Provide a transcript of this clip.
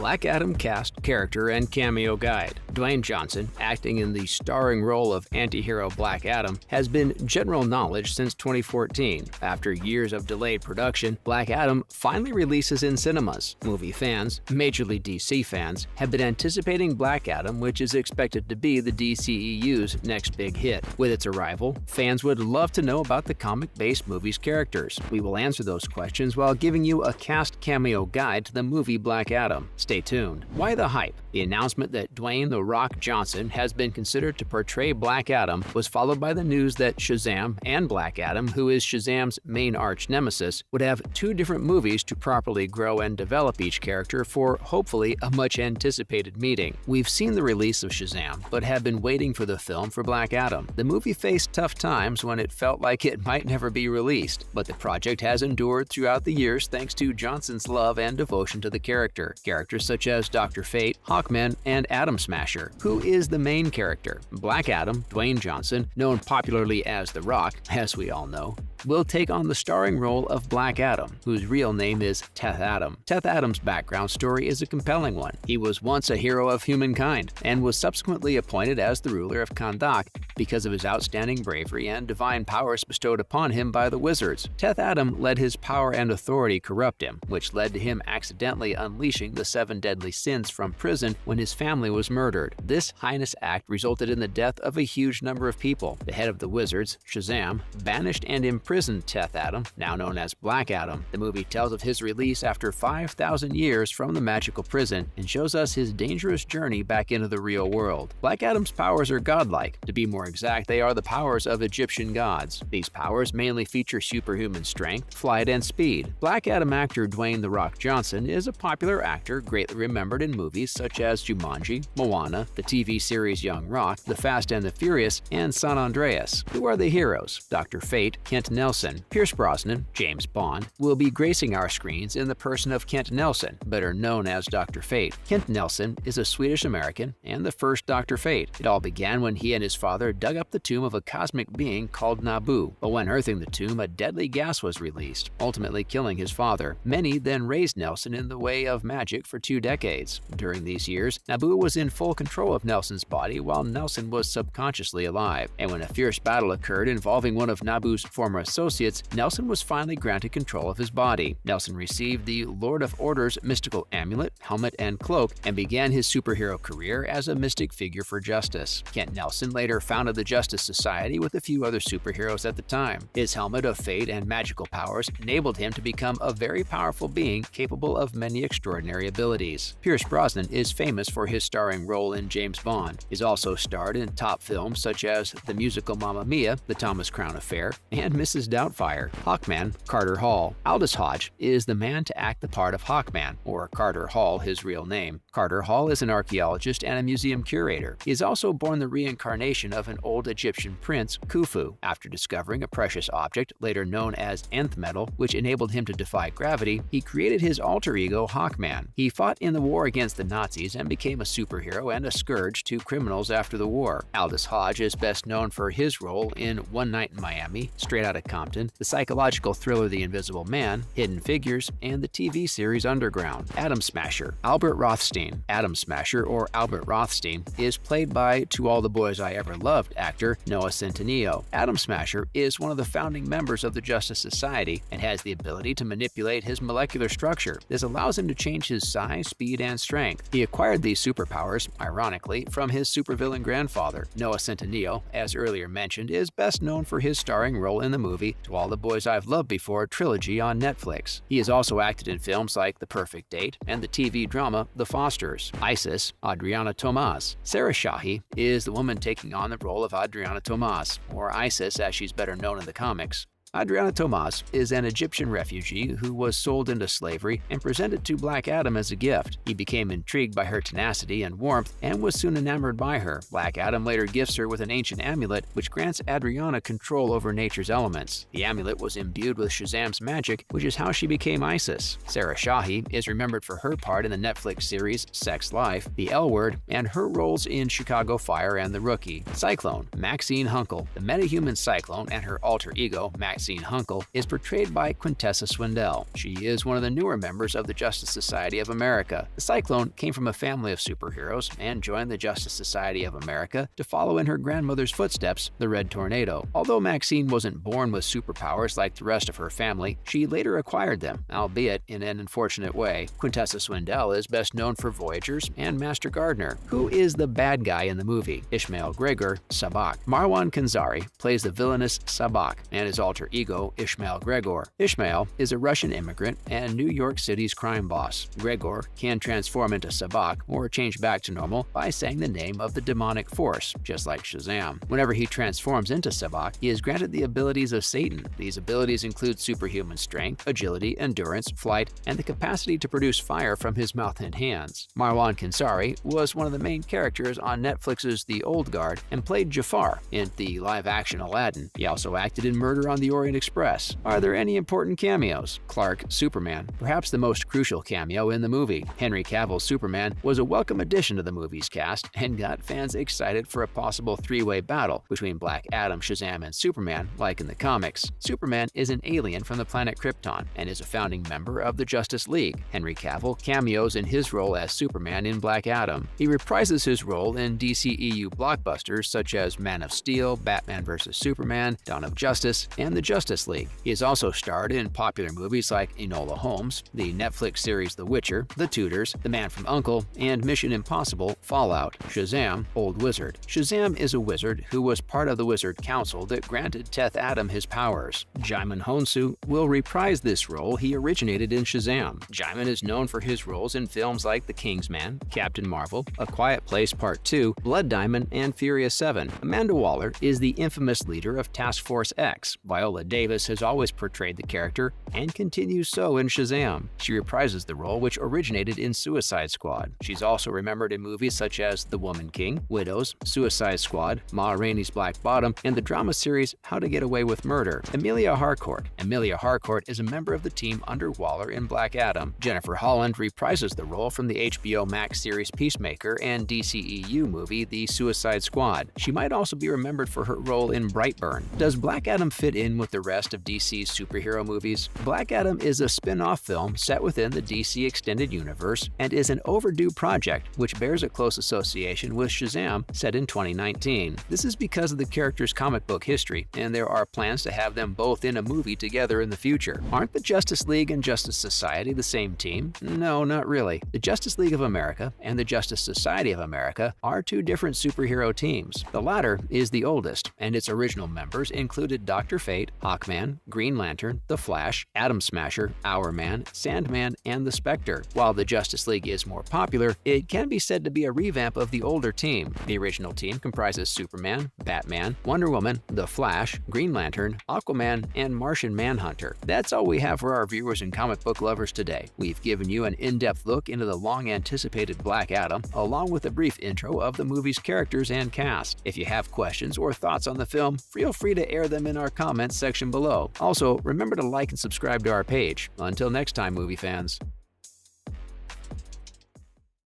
Black Adam cast, character, and cameo guide. Dwayne Johnson, acting in the starring role of anti-hero Black Adam, has been general knowledge since 2014. After years of delayed production, Black Adam finally releases in cinemas. Movie fans, majorly DC fans, have been anticipating Black Adam, which is expected to be the DCEU's next big hit. With its arrival, fans would love to know about the comic-based movie's characters. We will answer those questions while giving you a cast cameo guide to the movie Black Adam. Stay tuned. Why the hype? The announcement that Dwayne "The Rock" Johnson has been considered to portray Black Adam was followed by the news that Shazam and Black Adam, who is Shazam's main arch nemesis, would have two different movies to properly grow and develop each character for, hopefully, a much-anticipated meeting. We've seen the release of Shazam, but have been waiting for the film for Black Adam. The movie faced tough times when it felt like it might never be released, but the project has endured throughout the years thanks to Johnson's love and devotion to the character. Characters such as Dr. Fate, Hawkman, and Atom Smasher. Who is the main character? Black Adam, Dwayne Johnson, known popularly as The Rock, as we all know, will take on the starring role of Black Adam, whose real name is Teth Adam. Teth Adam's background story is a compelling one. He was once a hero of humankind, and was subsequently appointed as the ruler of Kahndaq because of his outstanding bravery and divine powers bestowed upon him by the wizards. Teth Adam let his power and authority corrupt him, which led to him accidentally unleashing the 7 deadly sins from prison when his family was murdered. This heinous act resulted in the death of a huge number of people. The head of the wizards, Shazam, banished and imprisoned Teth Adam, now known as Black Adam. The movie tells of his release after 5,000 years from the magical prison and shows us his dangerous journey back into the real world. Black Adam's powers are godlike. To be more exact, they are the powers of Egyptian gods. These powers mainly feature superhuman strength, flight, and speed. Black Adam actor Dwayne "The Rock" Johnson is a popular actor greatly remembered in movies such as Jumanji, Moana, the TV series Young Rock, The Fast and the Furious, and San Andreas. Who are the heroes? Dr. Fate, Kent Nelson, Pierce Brosnan, James Bond, will be gracing our screens in the person of Kent Nelson, better known as Dr. Fate. Kent Nelson is a Swedish-American and the first Dr. Fate. It all began when he and his father dug up the tomb of a cosmic being called Naboo, but when earthing the tomb, a deadly gas was released, ultimately killing his father. Many then raised Nelson in the way of magic for 2 decades. During these years, Naboo was in full control of Nelson's body while Nelson was subconsciously alive, and when a fierce battle occurred involving one of Naboo's former associates, Nelson was finally granted control of his body. Nelson received the Lord of Order's mystical amulet, helmet, and cloak, and began his superhero career as a mystic figure for justice. Kent Nelson later founded the Justice Society with a few other superheroes at the time. His helmet of fate and magical powers enabled him to become a very powerful being capable of many extraordinary abilities. Pierce Brosnan is famous for his starring role in James Bond. He's also starred in top films such as the musical Mamma Mia, The Thomas Crown Affair, and Mrs. Doubtfire. Hawkman, Carter Hall. Aldous Hodge is the man to act the part of Hawkman, or Carter Hall, his real name. Carter Hall is an archaeologist and a museum curator. He is also born the reincarnation of an old Egyptian prince, Khufu. After discovering a precious object, later known as nth metal, which enabled him to defy gravity, he created his alter ego Hawkman. He fought in the war against the Nazis and became a superhero and a scourge to criminals after the war. Aldous Hodge is best known for his role in One Night in Miami, Straight Outta Compton, the psychological thriller The Invisible Man, Hidden Figures, and the TV series Underground. Atom Smasher. Albert Rothstein. Atom Smasher, or Albert Rothstein, is played by To All the Boys I Ever Loved actor Noah Centineo. Atom Smasher is one of the founding members of the Justice Society and has the ability to manipulate his molecular structure. This allows him to change his size, speed, and strength. He acquired these superpowers, ironically, from his supervillain grandfather. Noah Centineo, as earlier mentioned, is best known for his starring role in the movie To All the Boys I've Loved Before trilogy on Netflix. He has also acted in films like The Perfect Date and the TV drama The Fosters. Isis, Adriana Tomas. Sarah Shahi is the woman taking on the role of Adriana Tomas, or Isis as she's better known in the comics. Adriana Tomas is an Egyptian refugee who was sold into slavery and presented to Black Adam as a gift. He became intrigued by her tenacity and warmth and was soon enamored by her. Black Adam later gifts her with an ancient amulet which grants Adriana control over nature's elements. The amulet was imbued with Shazam's magic, which is how she became Isis. Sarah Shahi is remembered for her part in the Netflix series Sex Life, The L Word, and her roles in Chicago Fire and The Rookie. Cyclone. Maxine Hunkel. The metahuman Cyclone and her alter ego, Max Maxine Hunkel, is portrayed by Quintessa Swindell. She is one of the newer members of the Justice Society of America. The Cyclone came from a family of superheroes and joined the Justice Society of America to follow in her grandmother's footsteps, the Red Tornado. Although Maxine wasn't born with superpowers like the rest of her family, she later acquired them, albeit in an unfortunate way. Quintessa Swindell is best known for Voyagers and Master Gardener. Who is the bad guy in the movie? Ishmael Gregor, Sabak. Marwan Kanzari plays the villainous Sabak and his alter ego, Ishmael Gregor. Ishmael is a Russian immigrant and New York City's crime boss. Gregor can transform into Sabak or change back to normal by saying the name of the demonic force, just like Shazam. Whenever he transforms into Sabak, he is granted the abilities of Satan. These abilities include superhuman strength, agility, endurance, flight, and the capacity to produce fire from his mouth and hands. Marwan Kanzari was one of the main characters on Netflix's The Old Guard and played Jafar in the live-action Aladdin. He also acted in Murder on the Orient Express. Are there any important cameos? Clark, Superman, perhaps the most crucial cameo in the movie. Henry Cavill's Superman was a welcome addition to the movie's cast and got fans excited for a possible three-way battle between Black Adam, Shazam, and Superman, like in the comics. Superman is an alien from the planet Krypton and is a founding member of the Justice League. Henry Cavill cameos in his role as Superman in Black Adam. He reprises his role in DCEU blockbusters such as Man of Steel, Batman vs. Superman, Dawn of Justice, and the Justice League. He has also starred in popular movies like Enola Holmes, the Netflix series The Witcher, The Tudors, The Man from U.N.C.L.E., and Mission Impossible Fallout. Shazam, Old Wizard. Shazam is a wizard who was part of the Wizard Council that granted Teth Adam his powers. Djimon Hounsou will reprise this role he originated in Shazam. Djimon is known for his roles in films like The Kingsman, Captain Marvel, A Quiet Place Part 2, Blood Diamond, and Furious 7. Amanda Waller is the infamous leader of Task Force X. Viola Davis has always portrayed the character and continues so in Shazam. She reprises the role which originated in Suicide Squad. She's also remembered in movies such as The Woman King, Widows, Suicide Squad, Ma Rainey's Black Bottom, and the drama series How to Get Away with Murder. Emilia Harcourt. Emilia Harcourt is a member of the team under Waller in Black Adam. Jennifer Holland reprises the role from the HBO Max series Peacemaker and DCEU movie The Suicide Squad. She might also be remembered for her role in Brightburn. Does Black Adam fit in with the rest of DC's superhero movies? Black Adam is a spin-off film set within the DC Extended Universe and is an overdue project which bears a close association with Shazam set in 2019. This is because of the character's comic book history, and there are plans to have them both in a movie together in the future. Aren't the Justice League and Justice Society the same team? No, not really. The Justice League of America and the Justice Society of America are two different superhero teams. The latter is the oldest, and its original members included Dr. Fate, Hawkman, Green Lantern, The Flash, Atom Smasher, Hourman, Sandman, and the Spectre. While the Justice League is more popular, it can be said to be a revamp of the older team. The original team comprises Superman, Batman, Wonder Woman, The Flash, Green Lantern, Aquaman, and Martian Manhunter. That's all we have for our viewers and comic book lovers today. We've given you an in-depth look into the long-anticipated Black Adam, along with a brief intro of the movie's characters and cast. If you have questions or thoughts on the film, feel free to air them in our comments section below. Also, remember to like and subscribe to our page. Until next time, movie fans.